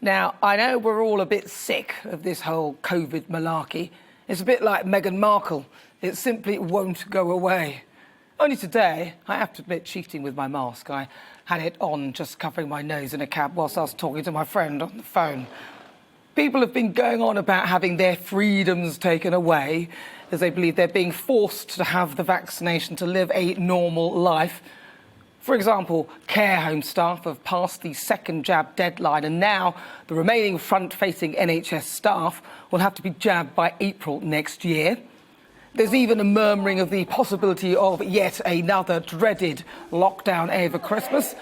Now, I know we're all a bit sick of this whole COVID malarkey. It's a bit like Meghan Markle. It simply won't go away. Only today, I have to admit, cheating with my mask. I had it on just covering my nose in a cab whilst I was talking to my friend on the phone. People have been going on about having their freedoms taken away as they believe they're being forced to have the vaccination to live a normal life. For example, care home staff have passed the second jab deadline, and now the remaining front-facing NHS staff will have to be jabbed by April next year. There's even a murmuring of the possibility of yet another dreaded lockdown over Christmas.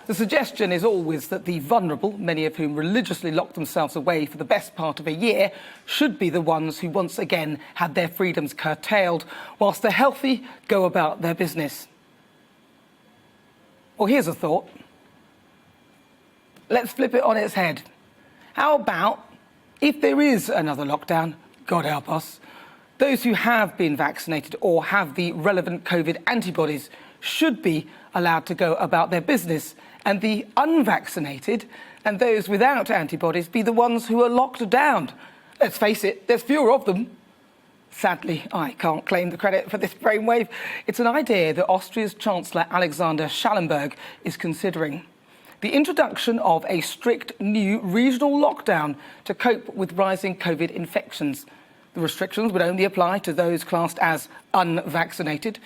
The suggestion is always that the vulnerable, many of whom religiously lock themselves away for the best part of a year, should be the ones who once again had their freedoms curtailed, whilst the healthy go about their business. Well, here's a thought. Let's flip it on its head. How about, if there is another lockdown, God help us, those who have been vaccinated or have the relevant COVID antibodies should be allowed to go about their business, and the unvaccinated and those without antibodies be the ones who are locked down. Let's face it, there's fewer of them. Sadly, I can't claim the credit for this brainwave. It's an idea that Austria's Chancellor Alexander Schallenberg is considering. The introduction of a strict new regional lockdown to cope with rising COVID infections. The restrictions would only apply to those classed as unvaccinated.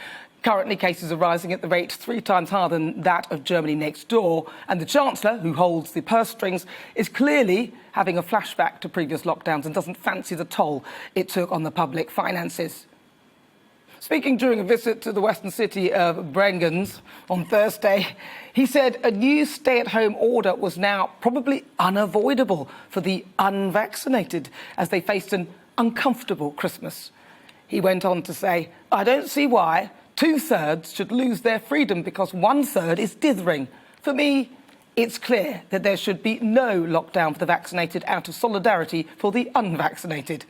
Currently, cases are rising at the rate 3 times higher than that of Germany next door, and the Chancellor, who holds the purse strings, is clearly having a flashback to previous lockdowns and doesn't fancy the toll it took on the public finances. Speaking during a visit to the western city of Bregenz on Thursday, he said a new stay-at-home order was now probably unavoidable for the unvaccinated as they faced an uncomfortable Christmas. He went on to say, "I don't see why 2/3 should lose their freedom because 1/3 is dithering. For me, it's clear that there should be no lockdown for the vaccinated out of solidarity for the unvaccinated."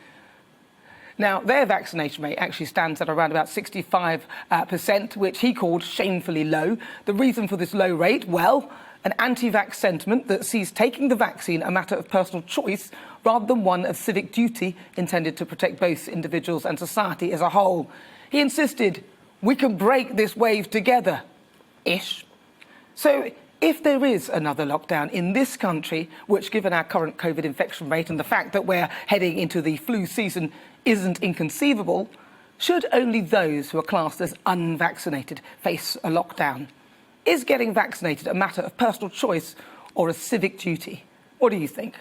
Now, their vaccination rate actually stands at around about 65%, which he called shamefully low. The reason for this low rate? Well, an anti-vax sentiment that sees taking the vaccine a matter of personal choice rather than one of civic duty intended to protect both individuals and society as a whole. He insisted, "We can break this wave together-ish." So if there is another lockdown in this country, which given our current COVID infection rate and the fact that we're heading into the flu season isn't inconceivable, should only those who are classed as unvaccinated face a lockdown? Is getting vaccinated a matter of personal choice or a civic duty? What do you think?